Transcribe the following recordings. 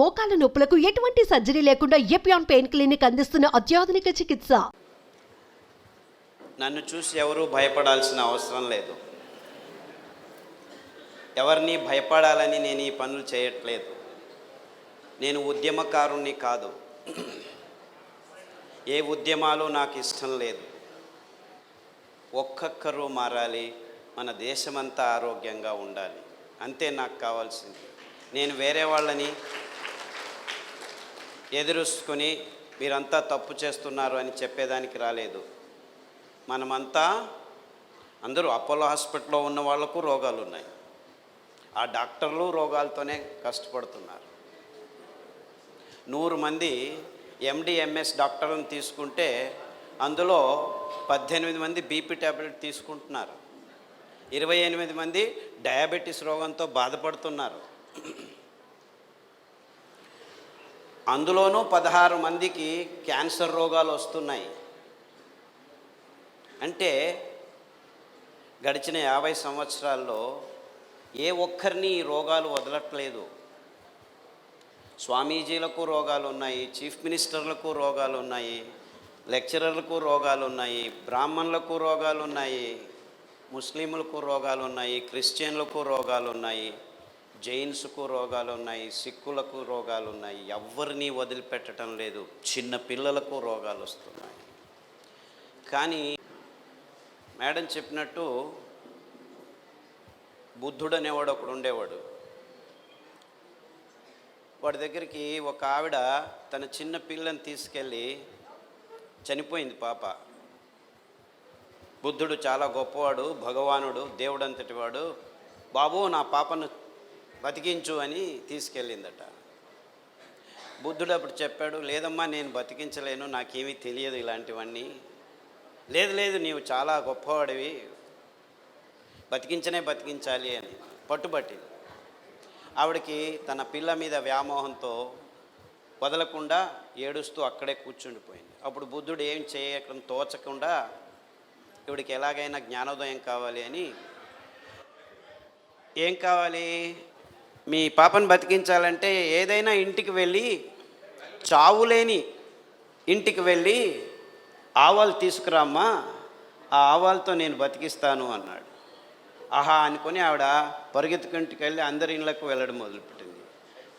మోకాల నొప్పులకు ఎటువంటి సర్జరీ లేకుండా ఎపియాన్ పెయిన్ క్లినిక్ అందిస్తున్న అత్యాధునిక చికిత్స. నన్ను చూసి ఎవరూ భయపడాల్సిన అవసరం లేదు. ఎవరిని భయపడాలని నేను ఈ పనులు చేయట్లేదు. నేను ఉద్యమకారుణ్ణి కాదు. ఏ ఉద్యమాలు నాకు ఇష్టం లేదు. ఒక్కొక్కరు మారాలి, మన దేశమంతా ఆరోగ్యంగా ఉండాలి, అంతే నాకు కావాల్సింది. నేను వేరే వాళ్ళని ఎదురుసుకొని మీరంతా తప్పు చేస్తున్నారు అని చెప్పేదానికి రాలేదు. మనమంతా అందరూ అపోలో హాస్పిటల్లో ఉన్న వాళ్లకు రోగాలు ఉన్నాయి. ఆ డాక్టర్లు రోగాలతోనే కష్టపడుతున్నారు. 100 మంది ఎండి ఎంఎస్ డాక్టర్లను తీసుకుంటే అందులో 18 మంది బీపీ ట్యాబ్లెట్ తీసుకుంటున్నారు. 28 మంది డయాబెటీస్ రోగంతో బాధపడుతున్నారు. అందులోనూ 16 మందికి క్యాన్సర్ రోగాలు వస్తున్నాయి. అంటే గడిచిన 50 సంవత్సరాల్లో ఏ ఒక్కరిని ఈ రోగాలు వదలట్లేదు. స్వామీజీలకు రోగాలు ఉన్నాయి, చీఫ్ మినిస్టర్లకు రోగాలు ఉన్నాయి, లెక్చరర్లకు రోగాలు ఉన్నాయి, బ్రాహ్మణులకు రోగాలు ఉన్నాయి, ముస్లింలకు రోగాలు ఉన్నాయి, క్రిస్టియన్లకు రోగాలు ఉన్నాయి, జైన్స్కు రోగాలు ఉన్నాయి, సిక్కులకు రోగాలు ఉన్నాయి. ఎవరిని వదిలిపెట్టడం లేదు. చిన్న పిల్లలకు రోగాలు వస్తున్నాయి. కానీ మేడం చెప్పినట్టు బుద్ధుడు అనేవాడు ఒకడు ఉండేవాడు. వాడి దగ్గరికి ఒక ఆవిడ తన చిన్న పిల్లని తీసుకెళ్ళి, చనిపోయింది పాప. బుద్ధుడు చాలా గొప్పవాడు, భగవానుడు, దేవుడు అంతటి వాడు. బాబు నా పాపను బతికించు అని తీసుకెళ్ళిందట. బుద్ధుడు అప్పుడు చెప్పాడు, లేదమ్మా నేను బతికించలేను, నాకేమీ తెలియదు ఇలాంటివన్నీ. లేదు నీవు చాలా గొప్పవాడివి, బతికించాలి అని పట్టుబట్టింది. ఆవిడకి తన పిల్ల మీద వ్యామోహంతో వదలకుండా ఏడుస్తూ అక్కడే కూర్చుండిపోయింది. అప్పుడు బుద్ధుడు ఏం చేయడం తోచకుండా ఇవిడికి ఎలాగైనా జ్ఞానోదయం కావాలి అని, ఏం కావాలి, మీ పాపను బతికించాలంటే ఏదైనా ఇంటికి వెళ్ళి, చావులేని ఇంటికి వెళ్ళి ఆవాలు తీసుకురామ్మా, ఆ ఆవాలతో నేను బతికిస్తాను అన్నాడు. ఆహా అనుకొని ఆవిడ పరిగెత్తుకుంటికి వెళ్ళి అందరి ఇళ్ళకు వెళ్ళడం మొదలుపెట్టింది.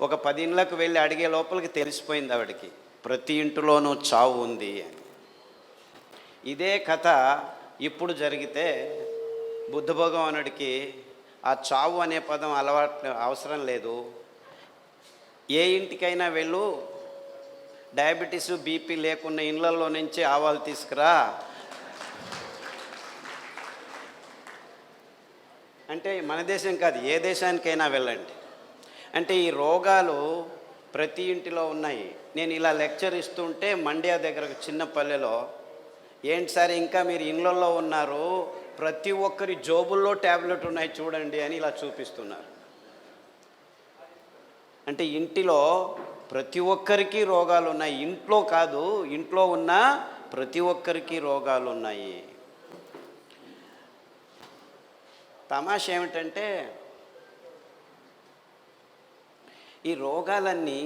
ఒక 10 ఇళ్ళకు వెళ్ళి అడిగే లోపలికి తెలిసిపోయింది ఆవిడకి ప్రతి ఇంటిలోనూ చావు ఉంది అని. ఇదే కథ ఇప్పుడు జరిగితే బుద్ధ భగవానుడికి ఆ చావు అనే పదం అవసరం లేదు. ఏ ఇంటికైనా వెళ్ళు, డయాబెటీస్ బీపీ లేకున్న ఇళ్ళల్లో నుంచి ఆవాలు తీసుకురా అంటే మన దేశం కాదు, ఏ దేశానికైనా వెళ్ళండి. అంటే ఈ రోగాలు ప్రతి ఇంటిలో ఉన్నాయి. నేను ఇలా లెక్చర్ ఇస్తుంటే మండ్యా దగ్గర చిన్న పల్లెలో, ఏంటి సార్ ఇంకా మీరు ఇళ్ళల్లో ఉన్నారు, ప్రతి ఒక్కరి జోబుల్లో ట్యాబ్లెట్ ఉన్నాయి చూడండి అని ఇలా చూపిస్తున్నారు. అంటే ఇంటిలో ప్రతి ఒక్కరికి రోగాలు ఉన్నాయి. ఇంట్లో కాదు, ఇంట్లో ఉన్న ప్రతి ఒక్కరికి రోగాలు ఉన్నాయి. తమాషా ఏమిటంటే ఈ రోగాలన్నీ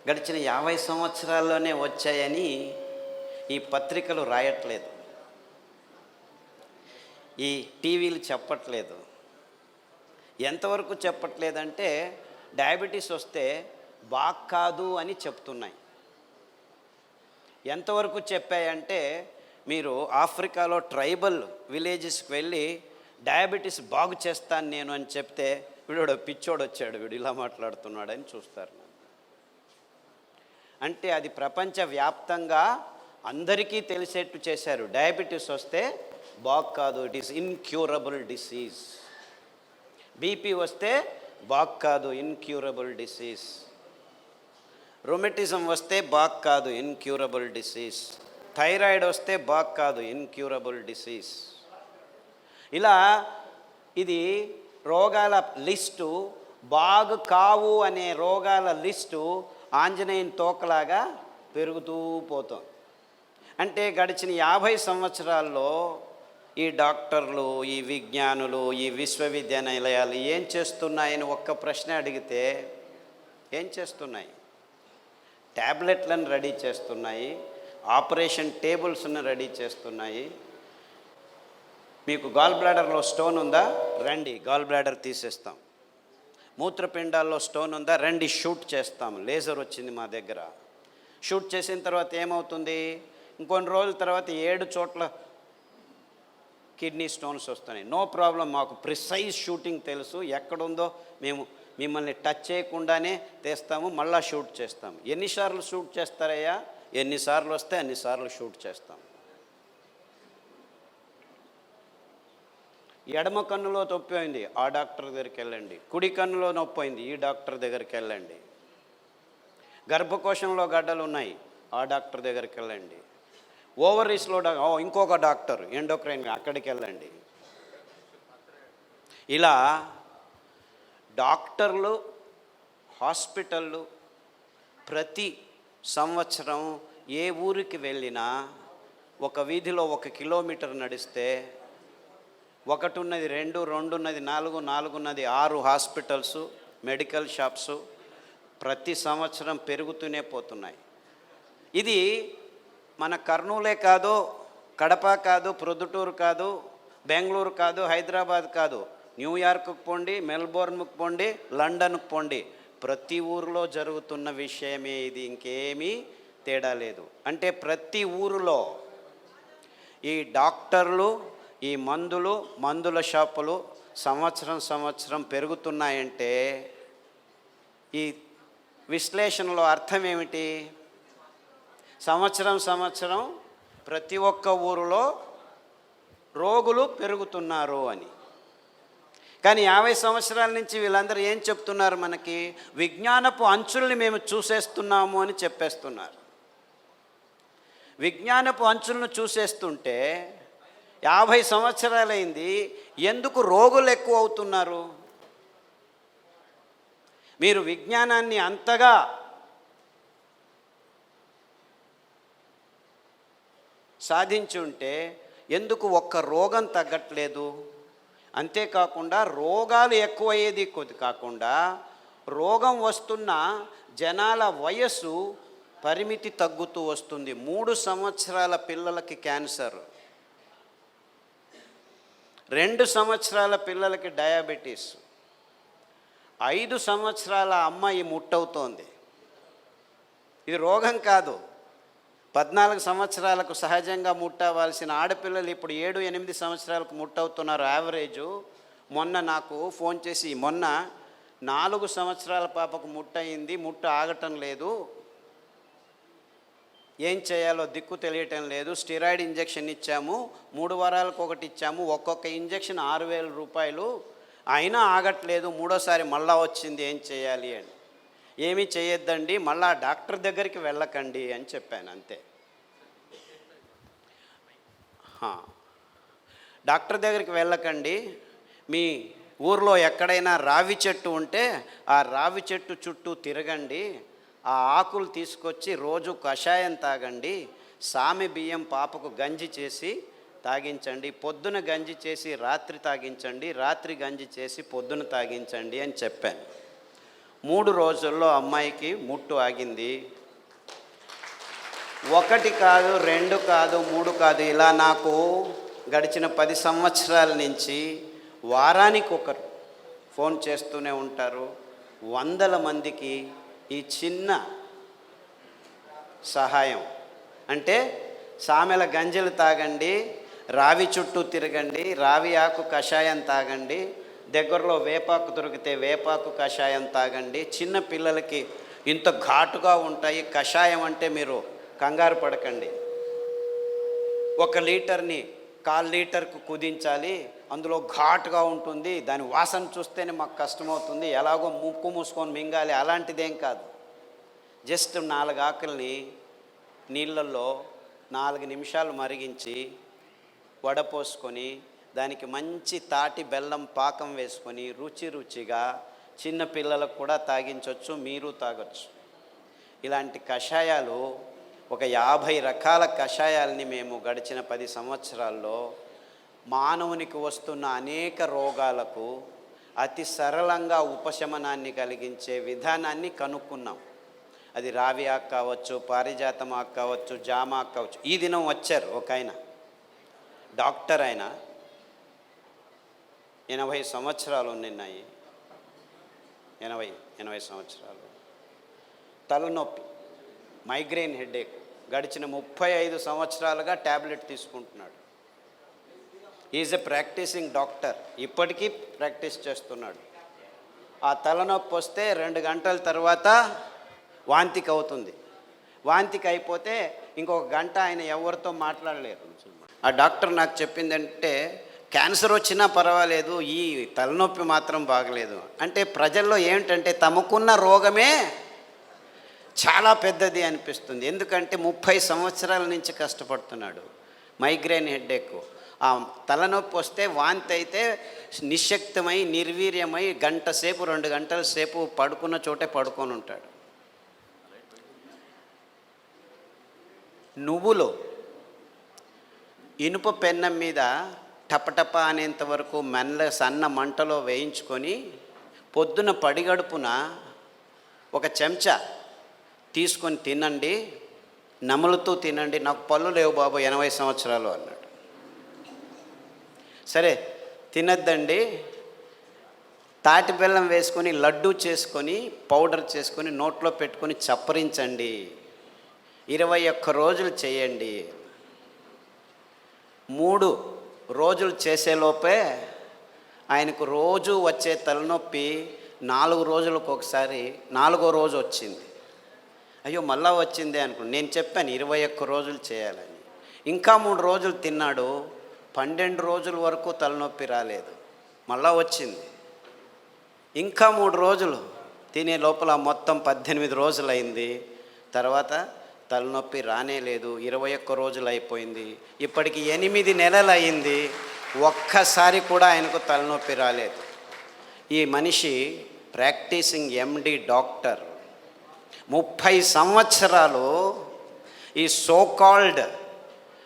గడిచిన 50 సంవత్సరాల్లోనే వచ్చాయని ఈ పత్రికలు రాయట్లేదు, ఈ టీవీలు చెప్పట్లేదు. ఎంతవరకు చెప్పట్లేదంటే డయాబెటీస్ వస్తే బాగ్ కాదు అని చెప్తున్నాయి. ఎంతవరకు చెప్పాయంటే, మీరు ఆఫ్రికాలో ట్రైబల్ విలేజెస్కి వెళ్ళి డయాబెటీస్ బాగు చేస్తాను నేను అని చెప్తే, వీడు పిచ్చోడు వచ్చాడు, వీడు ఇలా మాట్లాడుతున్నాడని చూస్తారు. అంటే అది ప్రపంచవ్యాప్తంగా అందరికీ తెలిసేట్టు చేశారు. డయాబెటీస్ వస్తే బాగు కాదు, it is incurable disease. BP వస్తే బాగు కాదు, ఇన్క్యూరబుల్ డిసీజ్. రొమెటిజం వస్తే బాగు కాదు, ఇన్క్యూరబుల్ డిసీజ్. థైరాయిడ్ వస్తే బాగు కాదు, ఇన్క్యూరబుల్ డిసీజ్. ఇలా ఇది రోగాల లిస్టు, బాగు కావు అనే రోగాల లిస్టు ఆంజనేయుని తోకలాగా పెరుగుతూ పోతుంది. అంటే గడిచిన 50 సంవత్సరాల్లో ఈ డాక్టర్లు, ఈ విజ్ఞానులు, ఈ విశ్వవిద్యానిలయాలు ఏం చేస్తున్నాయని ఒక్క ప్రశ్న అడిగితే ఏం చేస్తున్నాయి? ట్యాబ్లెట్లను రెడీ చేస్తున్నాయి, ఆపరేషన్ టేబుల్స్ను రెడీ చేస్తున్నాయి. మీకు గాల్ బ్లాడర్లో స్టోన్ ఉందా? రండి, గాల్ బ్లాడర్ తీసేస్తాం. మూత్రపిండాల్లో స్టోన్ ఉందా? రండి, షూట్ చేస్తాం. లేజర్ వచ్చింది మా దగ్గర. షూట్ చేసిన తర్వాత ఏమవుతుంది? ఇంకొన్ని రోజుల తర్వాత 7 చోట్ల కిడ్నీ స్టోన్స్ వస్తున్నాయి. నో ప్రాబ్లం, మాకు ప్రిసైజ్ షూటింగ్ తెలుసు, ఎక్కడుందో మేము మిమ్మల్ని టచ్ చేయకుండానే తీస్తాము, మళ్ళా షూట్ చేస్తాం. ఎన్నిసార్లు షూట్ చేస్తారయ్యా? ఎన్నిసార్లు వస్తే అన్నిసార్లు షూట్ చేస్తాం. ఎడమ కన్నులో నొప్పి అయింది, ఆ డాక్టర్ దగ్గరికి వెళ్ళండి. కుడి కన్నులో నొప్పి అయింది, ఈ డాక్టర్ దగ్గరికి వెళ్ళండి. గర్భకోశంలో గడ్డలు ఉన్నాయి, ఆ డాక్టర్ దగ్గరికి వెళ్ళండి. ఓవరీస్లో ఇంకొక డాక్టర్ ఎండోక్రైన్, అక్కడికి వెళ్ళండి. ఇలా డాక్టర్లు, హాస్పిటళ్ళు ప్రతి సంవత్సరం ఏ ఊరికి వెళ్ళినా ఒక వీధిలో 1 కిలోమీటర్ నడిస్తే 1 ఉన్నది 2, 2 ఉన్నది 4, 4 ఉన్నది 6 హాస్పిటల్స్, మెడికల్ షాప్స్ ప్రతి సంవత్సరం పెరుగుతూనే పోతున్నాయి. ఇది మన కర్నూలే కాదు, కడప కాదు, ప్రొద్దుటూరు కాదు, బెంగళూరు కాదు, హైదరాబాద్ కాదు, న్యూయార్క్కి పోండి, మెల్బోర్న్కి పోండి, లండన్కి పోండి, ప్రతి ఊరిలో జరుగుతున్న విషయమే ఇది. ఇంకేమీ తేడా లేదు. అంటే ప్రతి ఊరిలో ఈ డాక్టర్లు, ఈ మందుల షాపులు సంవత్సరం పెరుగుతున్నాయంటే ఈ విశ్లేషణలో అర్థం ఏమిటి? సంవత్సరం ప్రతి ఒక్క ఊరిలో రోగులు పెరుగుతున్నారు అని. కానీ 50 సంవత్సరాల నుంచి వీళ్ళందరూ ఏం చెప్తున్నారు మనకి? విజ్ఞానపు అంచుల్ని మేము చూసేస్తున్నాము అని చెప్పేస్తున్నారు. విజ్ఞానపు అంచులను చూసేస్తుంటే 50 సంవత్సరాలైంది, ఎందుకు రోగులు ఎక్కువ అవుతున్నారు? మీరు విజ్ఞానాన్ని అంతగా సాధించి ఉంటే ఎందుకు ఒక్క రోగం తగ్గట్లేదు? అంతేకాకుండా రోగాలు ఎక్కువయ్యేది కాకుండా రోగం వస్తున్న జనాల వయస్సు పరిమితి తగ్గుతూ వస్తుంది. 3 సంవత్సరాల పిల్లలకి క్యాన్సర్, 2 సంవత్సరాల పిల్లలకి డయాబెటీస్, 5 సంవత్సరాల అమ్మాయి ముట్టవుతోంది. ఇది రోగం కాదు. 14 సంవత్సరాలకు సహజంగా ముట్టవలసిన ఆడపిల్లలు ఇప్పుడు 7-8 సంవత్సరాలకు ముట్టవుతున్నారు యావరేజు. మొన్న నాకు ఫోన్ చేసి, మొన్న 4 సంవత్సరాల పాపకు ముట్టయింది, ముట్ట ఆగటం లేదు, ఏం చేయాలో దిక్కు తెలియటం లేదు, స్టిరాయిడ్ ఇంజెక్షన్ ఇచ్చాము, 3 వారాలకు ఒకటి ఇచ్చాము, ఒక్కొక్క ఇంజెక్షన్ 6,000 రూపాయలు, అయినా ఆగట్లేదు, 3వసారి మళ్ళా వచ్చింది, ఏం చేయాలి అని. ఏమీ చేయొద్దండి, మళ్ళా డాక్టర్ దగ్గరికి వెళ్ళకండి అని చెప్పాను, అంతే. డాక్టర్ దగ్గరికి వెళ్ళకండి, మీ ఊర్లో ఎక్కడైనా రావి చెట్టు ఉంటే ఆ రావి చెట్టు చుట్టూ తిరగండి, ఆ ఆకులు తీసుకొచ్చి రోజు కషాయం తాగండి, సామె బియ్యం పాపకు గంజి చేసి తాగించండి, పొద్దున గంజి చేసి రాత్రి తాగించండి, రాత్రి గంజి చేసి పొద్దున తాగించండి అని చెప్పాను. 3 రోజుల్లో అమ్మాయికి ముట్టు ఆగింది. 1 కాదు, 2 కాదు, 3 కాదు, ఇలా నాకు గడిచిన 10 సంవత్సరాల నుంచి వారానికి ఒకరు ఫోన్ చేస్తూనే ఉంటారు. 100 మందికి ఈ చిన్న సహాయం అంటే సామెల గంజలు తాగండి, రావి చుట్టూ తిరగండి, రావి ఆకు కషాయం తాగండి, దగ్గరలో వేపాకు దొరికితే వేపాకు కషాయం తాగండి. చిన్న పిల్లలకి ఇంత ఘాటుగా ఉంటాయి కషాయం అంటే మీరు కంగారు పడకండి. 1 లీటర్ని 1/4 లీటర్కు కుదించాలి, అందులో ఘాటుగా ఉంటుంది, దాని వాసన చూస్తేనే మాకు కష్టమవుతుంది, ఎలాగో ముక్కు మూసుకొని మింగాలి, అలాంటిదేం కాదు. జస్ట్ 4 ఆకుల్ని నీళ్ళల్లో 4 నిమిషాలు మరిగించి వడపోసుకొని దానికి మంచి తాటి బెల్లం పాకం వేసుకొని రుచిగా చిన్న పిల్లలకు కూడా తాగించవచ్చు, మీరు తాగొచ్చు. ఇలాంటి కషాయాలు ఒక 50 రకాల కషాయాలని మేము గడిచిన 10 సంవత్సరాల్లో మానవునికి వస్తున్న అనేక రోగాలకు అతి సరళంగా ఉపశమనాన్ని కలిగించే విధానాన్ని కనుక్కున్నాం. అది రావి ఆకు కావచ్చు, పారిజాతం ఆకు కావచ్చు, జామ ఆకు కావచ్చు. ఈ దినం వచ్చారు ఒక ఆయన, డాక్టర్ ఆయన, 80 సంవత్సరాలు నిన్నాయి, 80 సంవత్సరాలు. తలనొప్పి, మైగ్రేన్ హెడేక్, గడిచిన 35 సంవత్సరాలుగా ట్యాబ్లెట్ తీసుకుంటున్నాడు. ఈజ్ ఎ ప్రాక్టీసింగ్ డాక్టర్, ఇప్పటికీ ప్రాక్టీస్ చేస్తున్నాడు. ఆ తలనొప్పి వస్తే 2 గంటల తర్వాత వాంతికి అవుతుంది. వాంతికి అయిపోతే ఇంకొక గంట ఆయన ఎవరితో మాట్లాడలేరు. ఆ డాక్టర్ నాకు చెప్పిందంటే, క్యాన్సర్ వచ్చినా పర్వాలేదు, ఈ తలనొప్పి మాత్రం బాగలేదు. అంటే ప్రజల్లో ఏమిటంటే తమకున్న రోగమే చాలా పెద్దది అనిపిస్తుంది. ఎందుకంటే 30 సంవత్సరాల నుంచి కష్టపడుతున్నాడు. మైగ్రేన్ హెడేక్, ఆ తలనొప్పి వస్తే వాంతి అయితే నిశ్శక్తమై నిర్వీర్యమై గంట సేపు 2 గంటల సేపు పడుకున్న చోటే పడుకొని ఉంటాడు. నువ్వులు ఇనుప పెన్నం మీద టపటప అనేంత వరకు సన్న మంటలో వేయించుకొని పొద్దున పడిగడుపున ఒక చెంచా తీసుకొని తినండి, నములుతూ తినండి. నాకు పళ్ళు లేవు బాబు, 80 సంవత్సరాలు అన్నాడు. సరే తినద్దండి, తాటి బెల్లం వేసుకొని లడ్డూ చేసుకొని పౌడర్ చేసుకొని నోట్లో పెట్టుకొని చప్పరించండి, 21 రోజులు చేయండి. 3 రోజులు చేసేలోపే ఆయనకు రోజు వచ్చే తలనొప్పి 4 రోజులకు ఒకసారి 4వ రోజు వచ్చింది. అయ్యో మళ్ళా వచ్చిందే అనుకున్నాను. నేను చెప్పాను 21 రోజులు చేయాలని. ఇంకా 3 రోజులు తిన్నాడు, 12 రోజుల వరకు తలనొప్పి రాలేదు, మళ్ళా వచ్చింది. ఇంకా 3 రోజులు తినే లోపల మొత్తం 18 రోజులు అయింది. తర్వాత తలనొప్పి రానే లేదు. 21 రోజులు అయిపోయింది. ఇప్పటికి 8 నెలలు అయింది, ఒక్కసారి కూడా ఆయనకు తలనొప్పి రాలేదు. ఈ మనిషి ప్రాక్టీసింగ్ ఎండి డాక్టర్, 30 సంవత్సరాలు ఈ సో కాల్డ్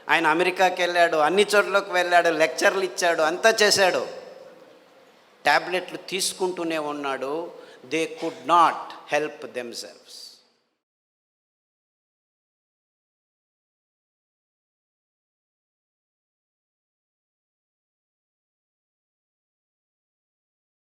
ఆయన అమెరికాకి వెళ్ళాడు, అన్ని చోట్లకు వెళ్ళాడు, లెక్చర్లు ఇచ్చాడు, అంతా చేశాడు, ట్యాబ్లెట్లు తీసుకుంటూనే ఉన్నాడు. They could not help themselves.